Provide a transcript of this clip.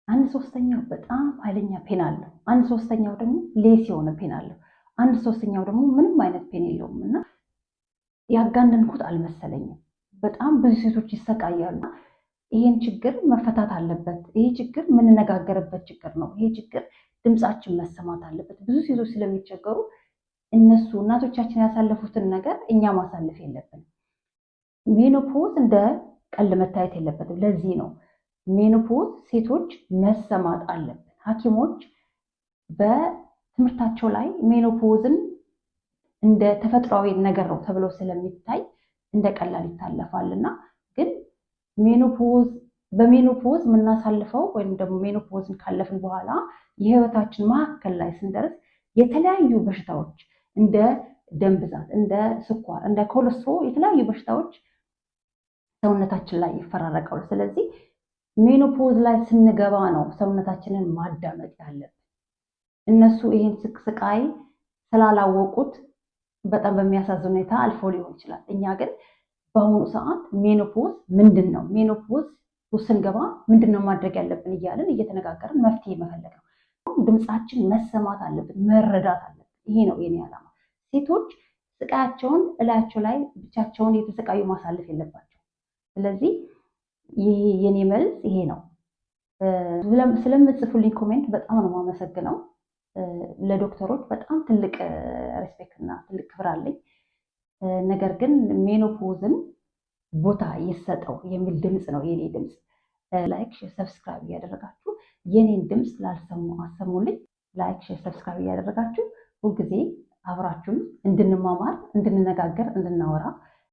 አንድ ሶስተኛው በጣም ኃይለኛ ፔን አለው። አንድ ሶስተኛው ደግሞ ሌስ የሆነ ፔን አለው። አንድ ሶስተኛው ደግሞ ምንም አይነት ፔን የለውም። እና ያጋነንኩት አልመሰለኝም። በጣም ብዙ ሴቶች ይሰቃያሉ። ይሄን ችግር መፈታት አለበት። ይሄ ችግር የምንነጋገርበት ችግር ነው። ይሄ ችግር ድምፃችን መሰማት አለበት። ብዙ ሴቶች ስለሚቸገሩ እነሱ እናቶቻችን ያሳለፉትን ነገር እኛ ማሳለፍ የለብንም። ሜኖፖዝ እንደ ቀልድ መታየት የለበትም። ለዚህ ነው ሜኖፖዝ ሴቶች መሰማት አለብን። ሐኪሞች በትምህርታቸው ላይ ሜኖፖዝን እንደ ተፈጥሯዊ ነገር ነው ተብሎ ስለሚታይ እንደ ቀላል ይታለፋልና ግን በሜኖፖዝ የምናሳልፈው ወይም ደግሞ ሜኖፖዝን ካለፍን በኋላ የህይወታችን መካከል ላይ ስንደርስ የተለያዩ በሽታዎች እንደ ደም ብዛት፣ እንደ ስኳር፣ እንደ ኮሌስትሮል የተለያዩ በሽታዎች ሰውነታችን ላይ ይፈራረቃሉ። ስለዚህ ሜኖፖዝ ላይ ስንገባ ነው ሰውነታችንን ማዳመጥ ያለብን። እነሱ ይሄን ስቃይ ስላላወቁት በጣም በሚያሳዝን ሁኔታ አልፎ ሊሆን ይችላል። እኛ ግን በአሁኑ ሰዓት ሜኖፖዝ ምንድን ነው፣ ሜኖፖዝ ስንገባ ምንድን ነው ማድረግ ያለብን እያልን እየተነጋገርን መፍትሄ መፈለግ ነው። ድምፃችን መሰማት አለብን፣ መረዳት አለብን። ይሄ ነው የኔ ዓላማ። ሴቶች ስቃያቸውን እላያቸው ላይ ብቻቸውን የተሰቃዩ ማሳለፍ የለባቸው። ስለዚህ ይሄ የኔ መልስ ይሄ ነው። ስለምትጽፉልኝ ኮሜንት በጣም ነው የማመሰግነው። ለዶክተሮች በጣም ትልቅ ሬስፔክት እና ትልቅ ክብር አለኝ። ነገር ግን ሜኖፖዝን ቦታ ይሰጠው የሚል ድምፅ ነው የኔ ድምፅ። ላይክ፣ ሼር፣ ሰብስክራይብ እያደረጋችሁ የኔን ድምፅ ላልሰሙ አሰሙልኝ። ላይክ፣ ሼር፣ ሰብስክራይብ እያደረጋችሁ ሁልጊዜ አብራችሁን እንድንማማር፣ እንድንነጋገር፣ እንድናወራ